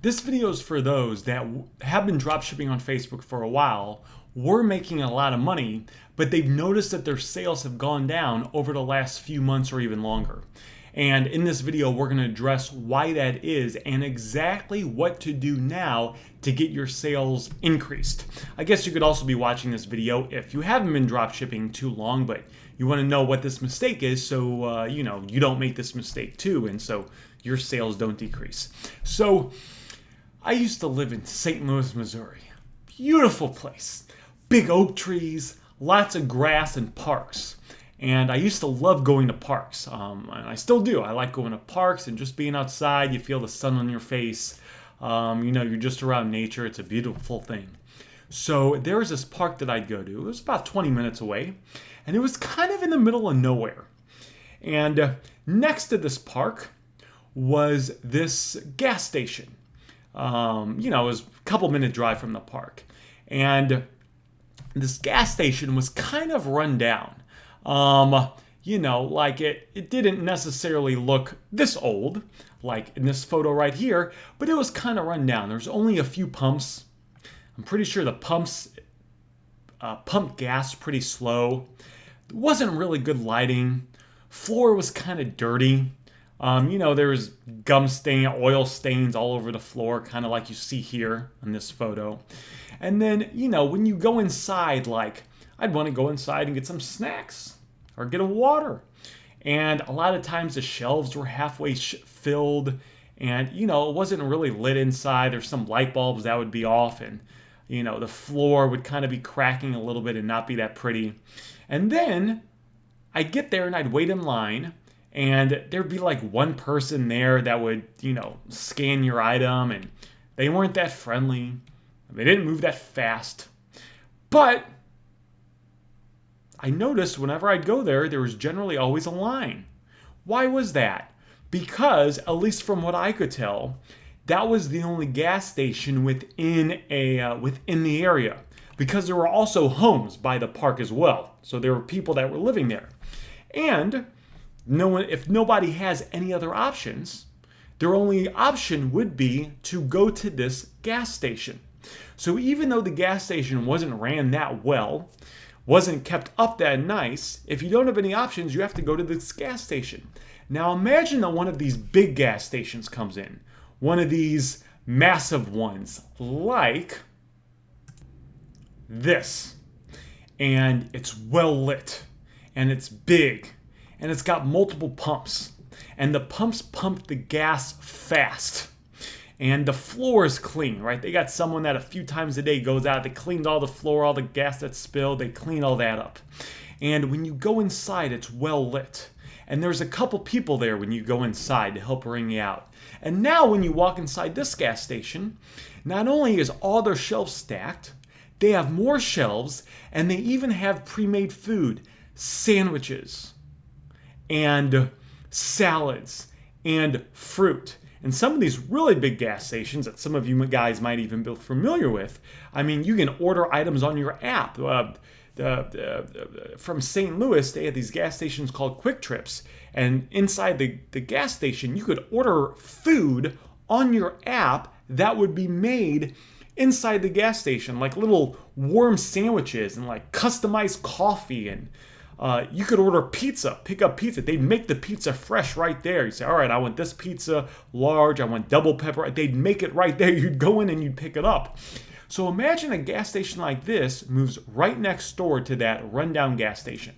This video is for those that have been dropshipping on Facebook for a while, were making a lot of money, but they've noticed that their sales have gone down over the last few months or even longer. And in this video, we're going to address why that is and exactly what to do now to get your sales increased. I guess you could also be watching this video if you haven't been dropshipping too long, but you want to know what this mistake is so you don't make this mistake too, and so your sales don't decrease. So I used to live in St. Louis, Missouri. Beautiful place. Big oak trees, lots of grass and parks. And I used to love going to parks. And I still do. I like going to parks and just being outside. You feel the sun on your face. You're just around nature. It's a beautiful thing. So there was this park that I'd go to. It was about 20 minutes away. And it was kind of in the middle of nowhere. And next to this park was this gas station. It was a couple minute drive from the park. And this gas station was kind of run down. It didn't necessarily look this old, like in this photo right here, but it was kind of run down. There's only a few pumps. I'm pretty sure the pumps pumped gas pretty slow. There wasn't really good lighting. Floor was kind of dirty. There was oil stains all over the floor, kind of like you see here in this photo. And then, when you go inside, I'd want to go inside and get some snacks or get a water. And a lot of times the shelves were halfway filled and, it wasn't really lit inside. There's some light bulbs that would be off and, the floor would kind of be cracking a little bit and not be that pretty. And then I'd get there and I'd wait in line. And there'd be one person there that would, scan your item, and they weren't that friendly. They didn't move that fast. But I noticed whenever I'd go there, there was generally always a line. Why was that? Because, at least from what I could tell, that was the only gas station within the area. Because there were also homes by the park as well. So there were people that were living there. And if nobody has any other options, their only option would be to go to this gas station. So even though the gas station wasn't ran that well, wasn't kept up that nice, if you don't have any options, you have to go to this gas station. Now imagine that one of these big gas stations comes in, one of these massive ones, like this, and it's well lit, and it's big, and it's got multiple pumps, and the pumps pump the gas fast, and the floor is clean, right? They got someone that a few times a day goes out, they cleaned all the floor, all the gas that's spilled, they clean all that up. And when you go inside, it's well lit, and there's a couple people there when you go inside to help bring you out. And now when you walk inside this gas station, not only is all their shelves stacked, they have more shelves, and they even have pre-made food, sandwiches, and salads, and fruit. And some of these really big gas stations that some of you guys might even be familiar with, you can order items on your app. From St. Louis, they have these gas stations called Quick Trips. And inside the gas station, you could order food on your app that would be made inside the gas station, like little warm sandwiches and customized coffee, and you could order pizza, pick up pizza. They'd make the pizza fresh right there. You say, all right, I want this pizza large, I want double pepper. They'd make it right there. You'd go in and you'd pick it up. So imagine a gas station like this moves right next door to that rundown gas station.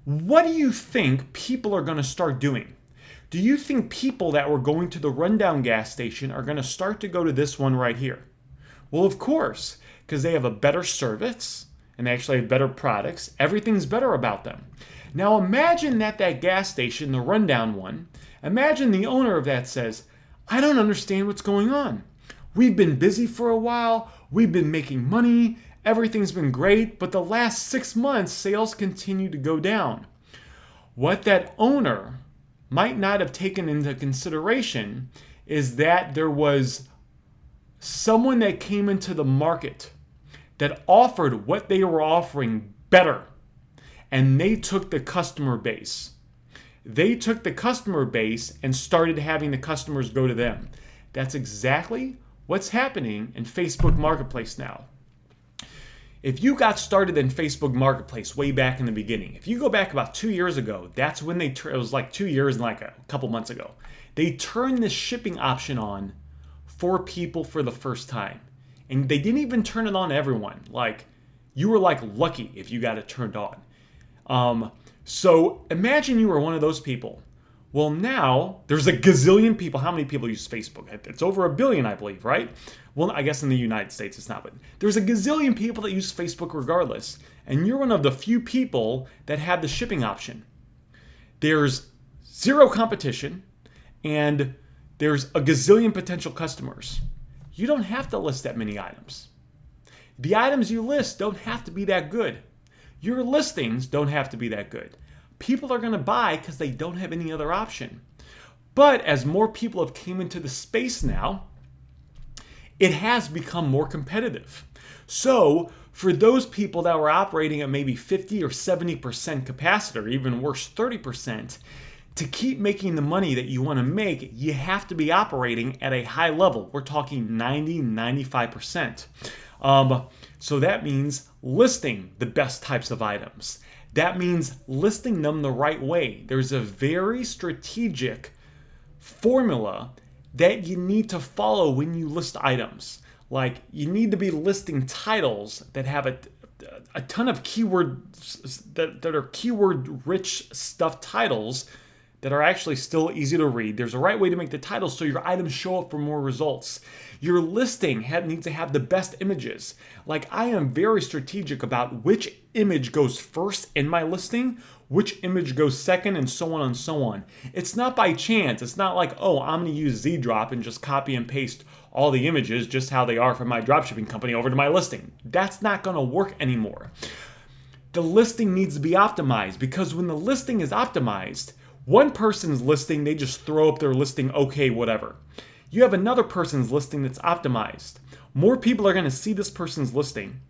What do you think people are going to start doing? Do you think people that were going to the rundown gas station are going to start to go to this one right here? Well, of course, because they have a better service and they actually have better products. Everything's better about them. Now imagine that gas station, the rundown one, imagine the owner of that says, I don't understand what's going on. We've been busy for a while. We've been making money. Everything's been great. But the last 6 months, sales continue to go down. What that owner might not have taken into consideration is that there was someone that came into the market that offered what they were offering better, and they took the customer base. They took the customer base and started having the customers go to them. That's exactly what's happening in Facebook Marketplace now. If you got started in Facebook Marketplace way back in the beginning, if you go back about 2 years ago, that's when it was like 2 years and like a couple months ago, they turned this shipping option on for people for the first time. And they didn't even turn it on to everyone. Like, you were like lucky if you got it turned on. So imagine you were one of those people. Well, now there's a gazillion people. How many people use Facebook? It's over 1 billion, I believe, right? Well, I guess in the United States it's not, but there's a gazillion people that use Facebook regardless. And you're one of the few people that have the shipping option. There's zero competition and there's a gazillion potential customers. You don't have to list that many items. The items you list don't have to be that good. Your listings don't have to be that good. People are going to buy because they don't have any other option. But as more people have came into the space now, it has become more competitive. So for those people that were operating at maybe 50 or 70% capacity, or even worse, 30%, to keep making the money that you want to make, you have to be operating at a high level. We're talking 90, 95%. So that means listing the best types of items. That means listing them the right way. There's a very strategic formula that you need to follow when you list items. Like, you need to be listing titles that have a ton of keywords that are keyword-rich stuff titles that are actually still easy to read. There's a right way to make the titles so your items show up for more results. Your listing needs to have the best images. Like, I am very strategic about which image goes first in my listing, which image goes second, and so on and so on. It's not by chance. It's not like, oh, I'm going to use Z-Drop and just copy and paste all the images just how they are from my dropshipping company over to my listing. That's not going to work anymore. The listing needs to be optimized, because when the listing is optimized, one person's listing, they just throw up their listing, okay, whatever. You have another person's listing that's optimized. More people are going to see this person's listing.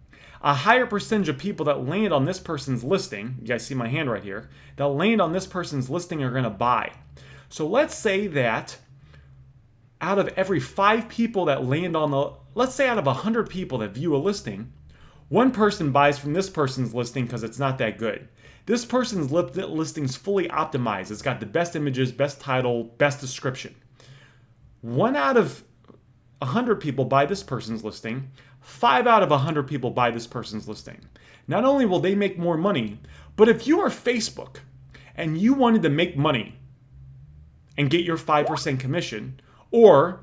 A higher percentage of people that land on this person's listing, you guys see my hand right here, that land on this person's listing are going to buy. So let's say that out of every 5 people that land on let's say out of 100 people that view a listing, one person buys from this person's listing because it's not that good. This person's listing's fully optimized. It's got the best images, best title, best description. 1 out of 100 people buy this person's listing. 5 out of 100 people buy this person's listing. Not only will they make more money, but if you are Facebook and you wanted to make money and get your 5% commission, or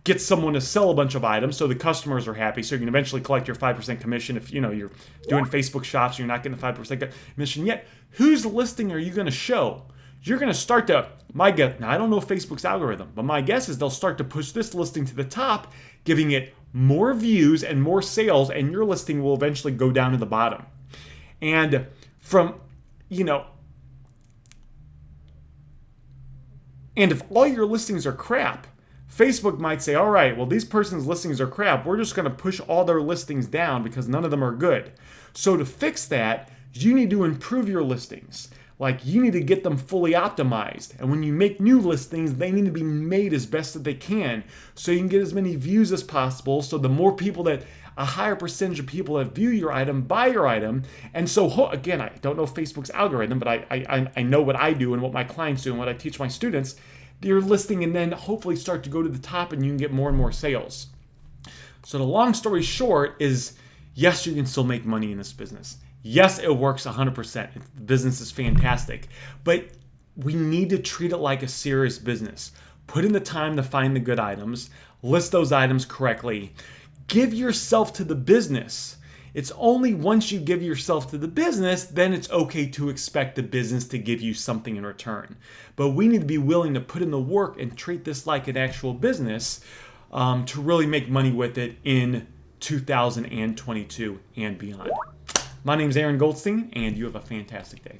get someone to sell a bunch of items so the customers are happy, so you can eventually collect your 5% commission if you're doing Facebook shops and you're not getting the 5% commission yet, whose listing are you going to show? You're going to start to, my guess, now I don't know Facebook's algorithm, but my guess is they'll start to push this listing to the top, giving it more views and more sales, and your listing will eventually go down to the bottom. And and if all your listings are crap, Facebook might say, all right, well, these person's listings are crap. We're just going to push all their listings down because none of them are good. So to fix that, you need to improve your listings. Like, you need to get them fully optimized. And when you make new listings, they need to be made as best that they can so you can get as many views as possible. So the more people a higher percentage of people that view your item, buy your item. And so, again, I don't know Facebook's algorithm, but I know what I do and what my clients do and what I teach my students. Your listing and then hopefully start to go to the top and you can get more and more sales. So the long story short is, yes, you can still make money in this business. Yes, it works 100%. The business is fantastic. But we need to treat it like a serious business. Put in the time to find the good items. List those items correctly. Give yourself to the business. It's only once you give yourself to the business, then it's okay to expect the business to give you something in return. But we need to be willing to put in the work and treat this like an actual business to really make money with it in 2022 and beyond. My name is Aaron Goldstein, and you have a fantastic day.